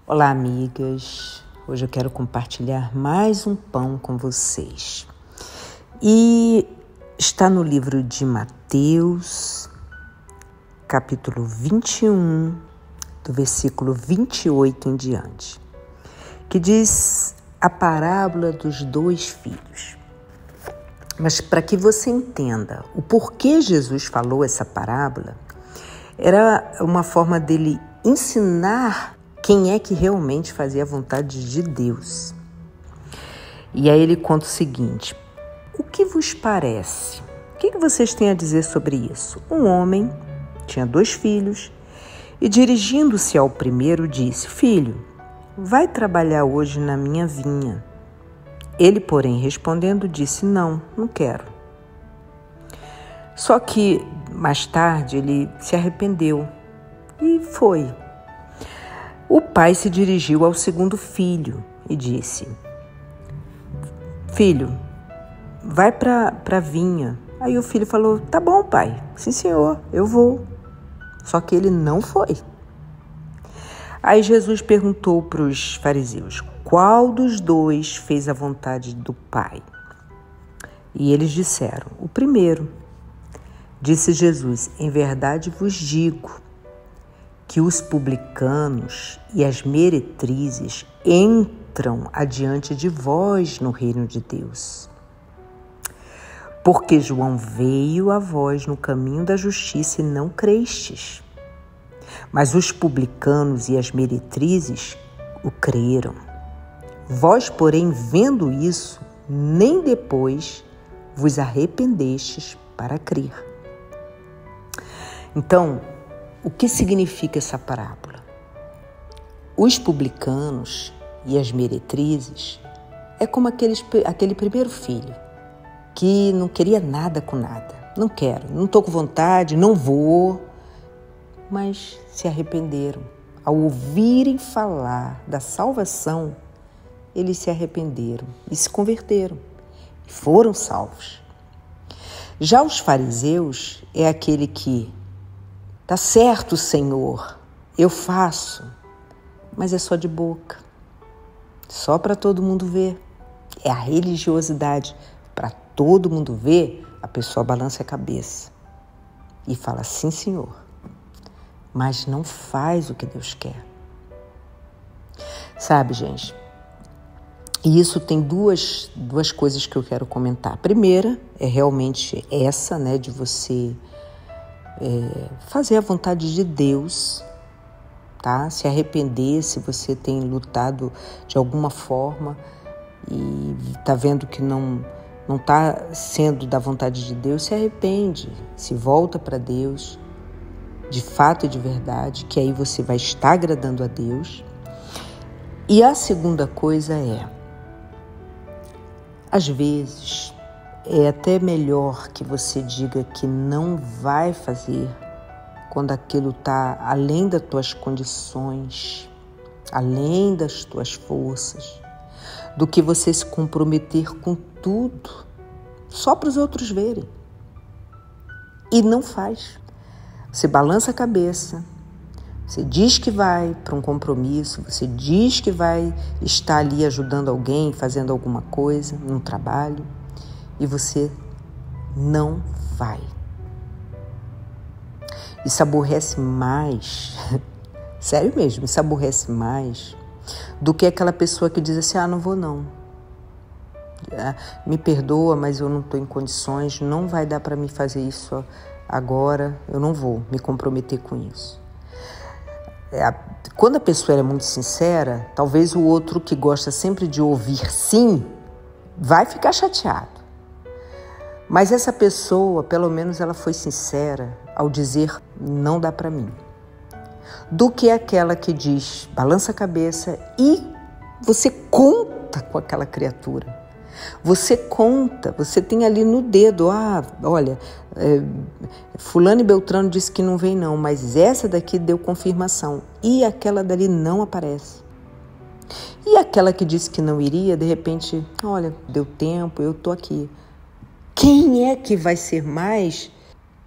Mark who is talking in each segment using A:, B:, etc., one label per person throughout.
A: Olá, amigas! Hoje eu quero compartilhar mais um pão com vocês. E está no livro de Mateus, capítulo 21, do versículo 28 em diante, que diz a parábola dos 2 filhos. Mas para que você entenda o porquê Jesus falou essa parábola, era uma forma dele ensinar quem é que realmente fazia a vontade de Deus. E aí ele conta o seguinte: o que vos parece? O que vocês têm a dizer sobre isso? Um homem tinha 2 filhos e, dirigindo-se ao primeiro, disse: Filho, vai trabalhar hoje na minha vinha. Ele, porém, respondendo, disse: Não quero. Só que, mais tarde, ele se arrependeu e foi. O pai se dirigiu ao segundo filho e disse: Filho, vai para a vinha. Aí o filho falou: Tá bom, pai. Sim, senhor, eu vou. Só que ele não foi. Aí Jesus perguntou para os fariseus: Qual dos 2 fez a vontade do pai? E eles disseram: O primeiro. Disse Jesus: Em verdade vos digo que os publicanos e as meretrizes entram adiante de vós no reino de Deus. Porque João veio a vós no caminho da justiça e não crestes. Mas os publicanos e as meretrizes o creram. Vós, porém, vendo isso, nem depois vos arrependestes para crer. Então, o que significa essa parábola? Os publicanos e as meretrizes é como aquele primeiro filho que não queria nada com nada. Não quero, não estou com vontade, não vou. Mas se arrependeram. Ao ouvirem falar da salvação, eles se arrependeram e se converteram e foram salvos. Já os fariseus é aquele que: Tá certo, Senhor, eu faço, mas é só de boca, só para todo mundo ver. É a religiosidade. Para todo mundo ver, a pessoa balança a cabeça e fala: Sim, Senhor, mas não faz o que Deus quer. Sabe, gente? E isso tem duas coisas que eu quero comentar. A primeira é realmente essa, né, de você fazer a vontade de Deus, tá? Se arrepender se você tem lutado de alguma forma e tá vendo que não tá sendo da vontade de Deus, se arrepende, se volta para Deus, de fato e de verdade, que aí você vai estar agradando a Deus. E a segunda coisa é, às vezes, é até melhor que você diga que não vai fazer quando aquilo está além das tuas condições, além das tuas forças, do que você se comprometer com tudo só para os outros verem. E não faz. Você balança a cabeça, você diz que vai para um compromisso, você diz que vai estar ali ajudando alguém, fazendo alguma coisa, num trabalho, e você não vai. Isso aborrece mais, sério mesmo, isso aborrece mais do que aquela pessoa que diz assim: não vou não. Me perdoa, mas eu não estou em condições, não vai dar para mim fazer isso agora, eu não vou me comprometer com isso. Quando a pessoa é muito sincera, talvez o outro que gosta sempre de ouvir sim, vai ficar chateado. Mas essa pessoa, pelo menos ela foi sincera ao dizer: não dá para mim. Do que aquela que diz, balança a cabeça e você conta com aquela criatura. Você conta, você tem ali no dedo: olha, fulano e beltrano disse que não vem não, mas essa daqui deu confirmação e aquela dali não aparece. E aquela que disse que não iria, de repente, olha, deu tempo, eu tô aqui. Quem é que vai ser mais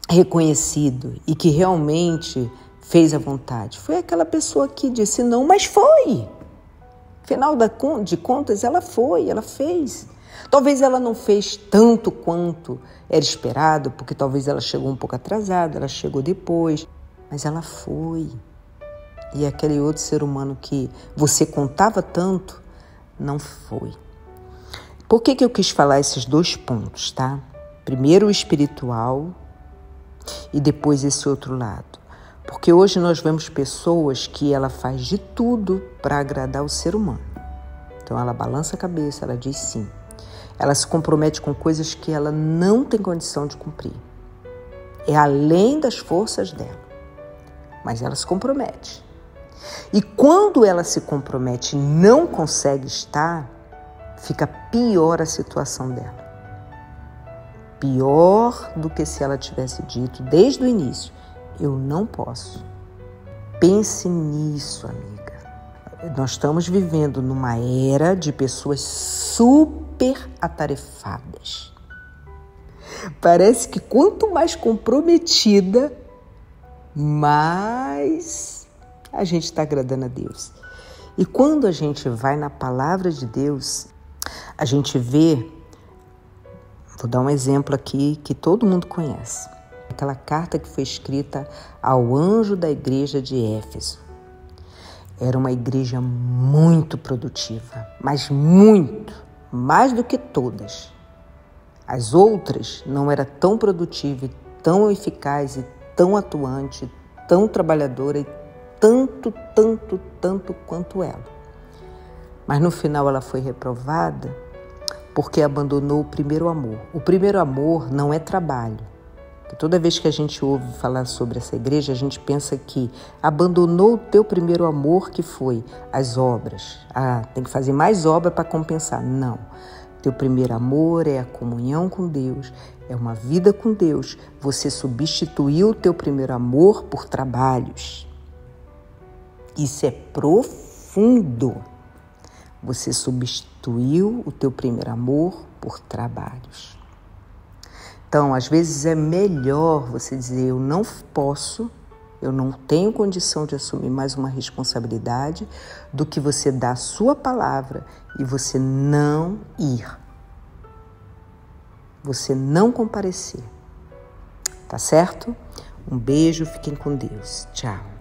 A: reconhecido e que realmente fez a vontade. Foi aquela pessoa que disse não, mas foi. Afinal de contas, ela fez. Talvez ela não fez tanto quanto era esperado, porque talvez ela chegou um pouco atrasada, ela chegou depois, mas ela foi. E aquele outro ser humano que você contava tanto, não foi. Por que eu quis falar esses 2 pontos, tá? Primeiro o espiritual e depois esse outro lado. Porque hoje nós vemos pessoas que ela faz de tudo para agradar o ser humano. Então ela balança a cabeça, ela diz sim. Ela se compromete com coisas que ela não tem condição de cumprir. É além das forças dela. Mas ela se compromete. E quando ela se compromete e não consegue estar, fica pior a situação dela. Pior do que se ela tivesse dito desde o início, eu não posso. Pense nisso, amiga. Nós estamos vivendo numa era de pessoas super atarefadas. Parece que quanto mais comprometida, mais a gente está agradando a Deus. E quando a gente vai na palavra de Deus, a gente vê, vou dar um exemplo aqui que todo mundo conhece. Aquela carta que foi escrita ao anjo da igreja de Éfeso. Era uma igreja muito produtiva, mas muito, mais do que todas. As outras não era tão produtiva, tão eficaz e tão atuante, tão trabalhadora e tanto quanto ela. Mas no final ela foi reprovada porque abandonou o primeiro amor. O primeiro amor não é trabalho. Toda vez que a gente ouve falar sobre essa igreja, a gente pensa que abandonou o teu primeiro amor, que foi as obras. Tem que fazer mais obra para compensar. Não. Teu primeiro amor é a comunhão com Deus, é uma vida com Deus. Você substituiu o teu primeiro amor por trabalhos. Isso é profundo. Você substituiu o teu primeiro amor por trabalhos. Então, às vezes é melhor você dizer, eu não posso, eu não tenho condição de assumir mais uma responsabilidade, do que você dar a sua palavra e você não ir. Você não comparecer. Tá certo? Um beijo, fiquem com Deus. Tchau.